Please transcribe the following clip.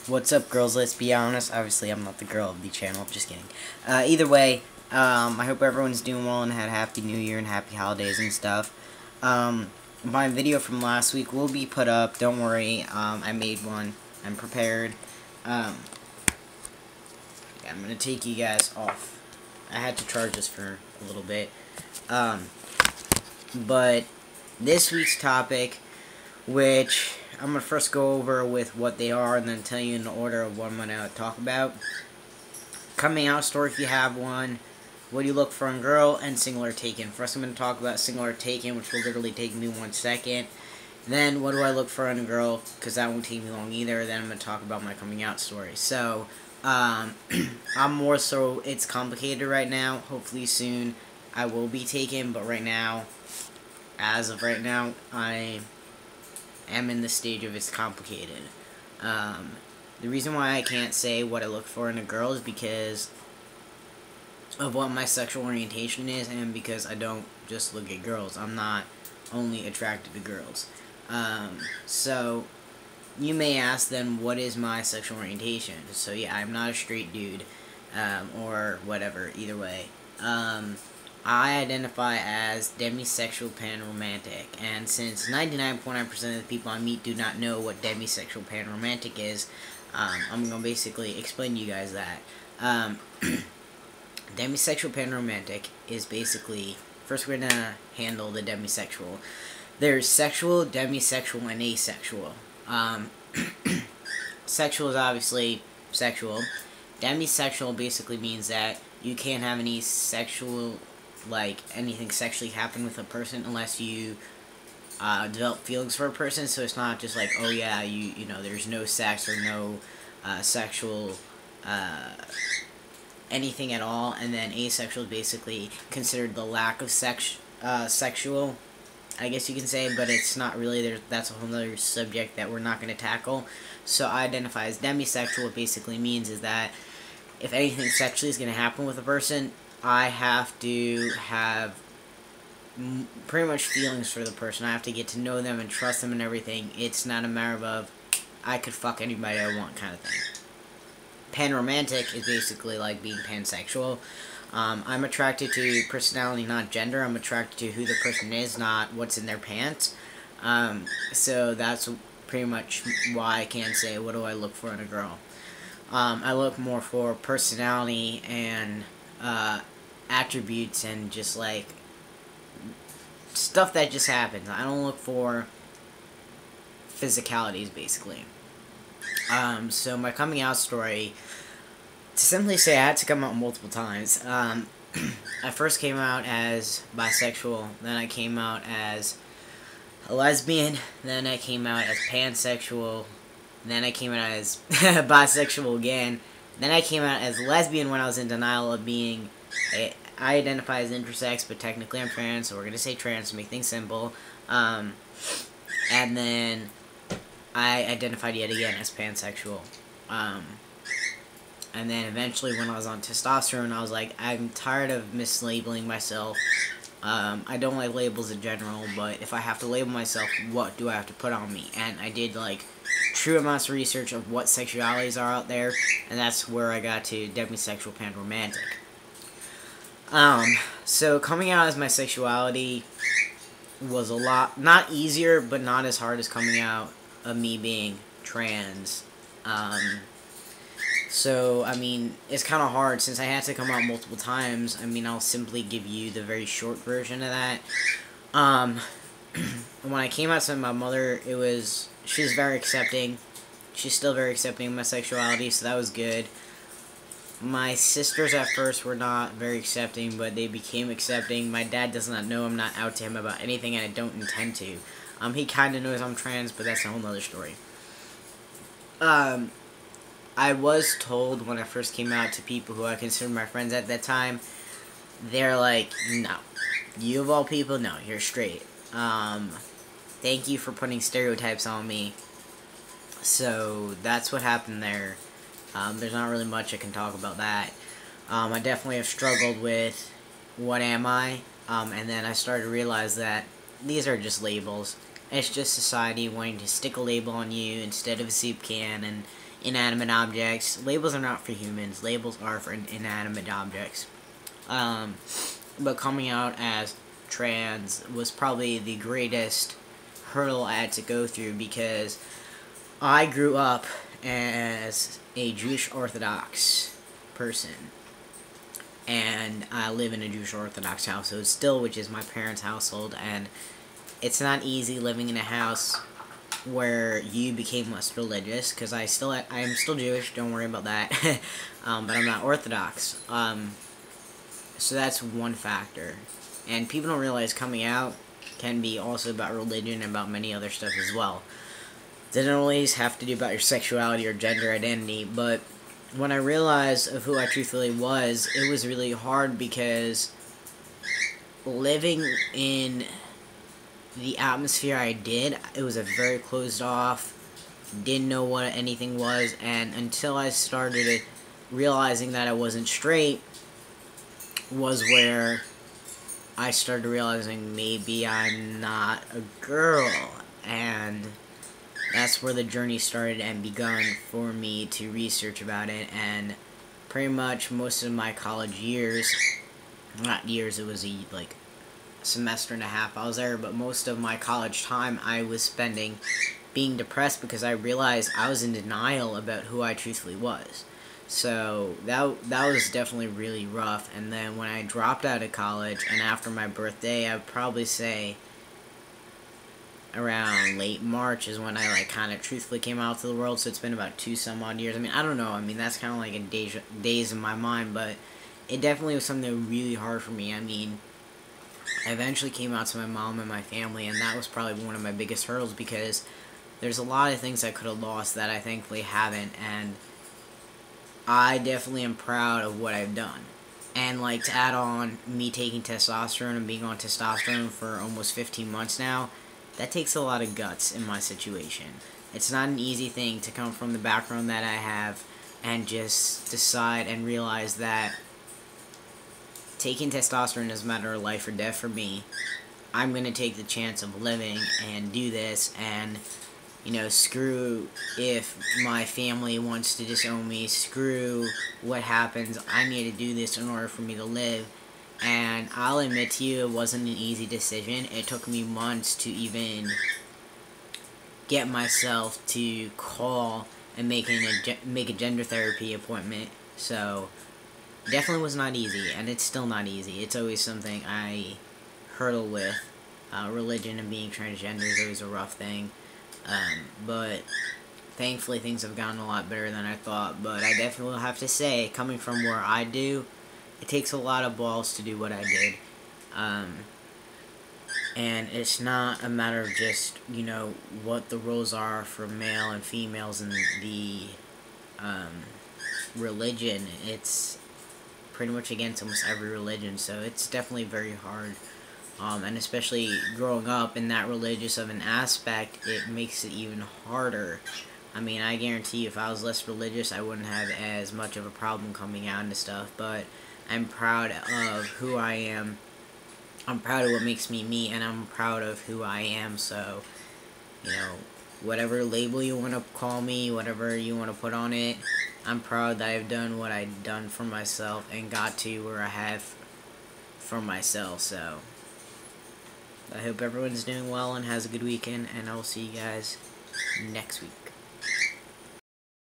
What's up, girls? Let's be honest. Obviously, I'm not the girl of the channel. Just kidding. Either way, I hope everyone's doing well and had a happy new year and happy holidays and stuff. My video from last week will be put up. Don't worry. I made one. I'm prepared. Yeah, I'm going to take you guys off. I had to charge this for a little bit. But this week's topic, which I'm going to first go over with what they are and then tell you in the order of what I'm going to talk about. Coming out story if you have one, what do you look for in a girl, and singular taken. First I'm going to talk about singular taken, which will literally take me 1 second. Then what do I look for in a girl, because that won't take me long either. Then I'm going to talk about my coming out story. So, I'm more so, it's complicated right now. Hopefully soon I will be taken, but right now, as of right now, I am in the stage of it's complicated. The reason why I can't say what I look for in a girl is because of what my sexual orientation is, and because I don't just look at girls. I'm not only attracted to girls. So you may ask then, what is my sexual orientation? So yeah, I'm not a straight dude, or whatever, either way. I identify as demisexual panromantic, and since 99.9% of the people I meet do not know what demisexual panromantic is, I'm going to basically explain to you guys that. Demisexual panromantic is basically, first we're going to handle the demisexual. There's sexual, demisexual, and asexual. Sexual is obviously sexual. Demisexual basically means that you can't have any sexual, like, anything sexually happen with a person unless you develop feelings for a person. So it's not just like, oh yeah, you know, there's no sex or no sexual anything at all. And then asexual is basically considered the lack of sexual, I guess you can say, but it's not really. That's a whole other subject that we're not going to tackle. So I identify as demisexual. What basically means is that if anything sexually is going to happen with a person, I have to have pretty much feelings for the person. I have to get to know them and trust them and everything. It's not a matter of I could fuck anybody I want kind of thing. Panromantic is basically like being pansexual. I'm attracted to personality, not gender. I'm attracted to who the person is, not what's in their pants. So that's pretty much why I can say, what do I look for in a girl? I look more for personality and attributes and just like stuff that just happens. I don't look for physicalities, basically. So my coming out story, to simply say, I had to come out multiple times. I first came out as bisexual, then I came out as a lesbian, then I came out as pansexual, then I came out as bisexual again, then I came out as lesbian when I was in denial of being I identify as intersex, but technically I'm trans, so we're going to say trans to make things simple. And then I identified yet again as pansexual. And then eventually when I was on testosterone, I was like, I'm tired of mislabeling myself. I don't like labels in general, but if I have to label myself, what do I have to put on me? And I did like true amounts of research of what sexualities are out there, and that's where I got to demisexual panromantic. So coming out as my sexuality was a lot, not easier, but not as hard as coming out of me being trans. So, I mean, it's kind of hard since I had to come out multiple times. I mean, I'll simply give you the very short version of that. When I came out to my mother, she was very accepting. She's still very accepting of my sexuality, so that was good. My sisters at first were not very accepting, but they became accepting. My dad does not know I'm not out to him about anything, and I don't intend to. He kind of knows I'm trans, but that's a whole nother story. I was told when I first came out to people who I considered my friends at that time, they're like, no. You of all people, no, you're straight. Thank you for putting stereotypes on me. So, that's what happened there. There's not really much I can talk about that. I definitely have struggled with what am I, and then I started to realize that these are just labels. It's just society wanting to stick a label on you instead of a soup can, and inanimate objects. Labels are not for humans. Labels are for inanimate objects. But coming out as trans was probably the greatest hurdle I had to go through, because I grew up as a Jewish Orthodox person, and I live in a Jewish Orthodox household still, which is my parents' household, and it's not easy living in a house where you became less religious, because I am still Jewish, don't worry about that, but I'm not Orthodox, so that's one factor, and people don't realize coming out can be also about religion and about many other stuff as well. It doesn't always have to do about your sexuality or gender identity, but when I realized of who I truthfully was, it was really hard, because living in the atmosphere I did, it was a very closed off, didn't know what anything was, and until I started realizing that I wasn't straight, was where I started realizing maybe I'm not a girl, and that's where the journey started and begun for me to research about it. And pretty much most of my college years, not years, it was like a semester and a half I was there, but most of my college time I was spending being depressed, because I realized I was in denial about who I truthfully was. So that was definitely really rough. And then when I dropped out of college, and after my birthday, I would probably say around late March is when I like kind of truthfully came out to the world. So it's been about 2 some odd years. I mean, I don't know. I mean, that's kind of like a days in my mind, but it definitely was something really hard for me. I mean, I eventually came out to my mom and my family, and that was probably one of my biggest hurdles, because there's a lot of things I could have lost that I thankfully haven't, and I definitely am proud of what I've done. And like, to add on, me taking testosterone and being on testosterone for almost 15 months now, that takes a lot of guts in my situation. It's not an easy thing to come from the background that I have and just decide and realize that taking testosterone is a matter of life or death for me. I'm going to take the chance of living and do this, and you know, screw if my family wants to disown me, screw what happens, I need to do this in order for me to live. And I'll admit to you, it wasn't an easy decision. It took me months to even get myself to call and make a gender therapy appointment. So, definitely was not easy, and it's still not easy. It's always something I hurdle with. Religion and being transgender is always a rough thing. But thankfully things have gotten a lot better than I thought. But I definitely will have to say, coming from where I do, it takes a lot of balls to do what I did. And it's not a matter of just, you know, what the roles are for male and females in the religion. It's pretty much against almost every religion, so it's definitely very hard. And especially growing up in that religious of an aspect, it makes it even harder. I mean, I guarantee you, if I was less religious, I wouldn't have as much of a problem coming out into stuff, but I'm proud of who I am. I'm proud of what makes me me, and I'm proud of who I am, so, you know, whatever label you want to call me, whatever you want to put on it, I'm proud that I've done what I've done for myself and got to where I have for myself, so I hope everyone's doing well and has a good weekend, and I will see you guys next week.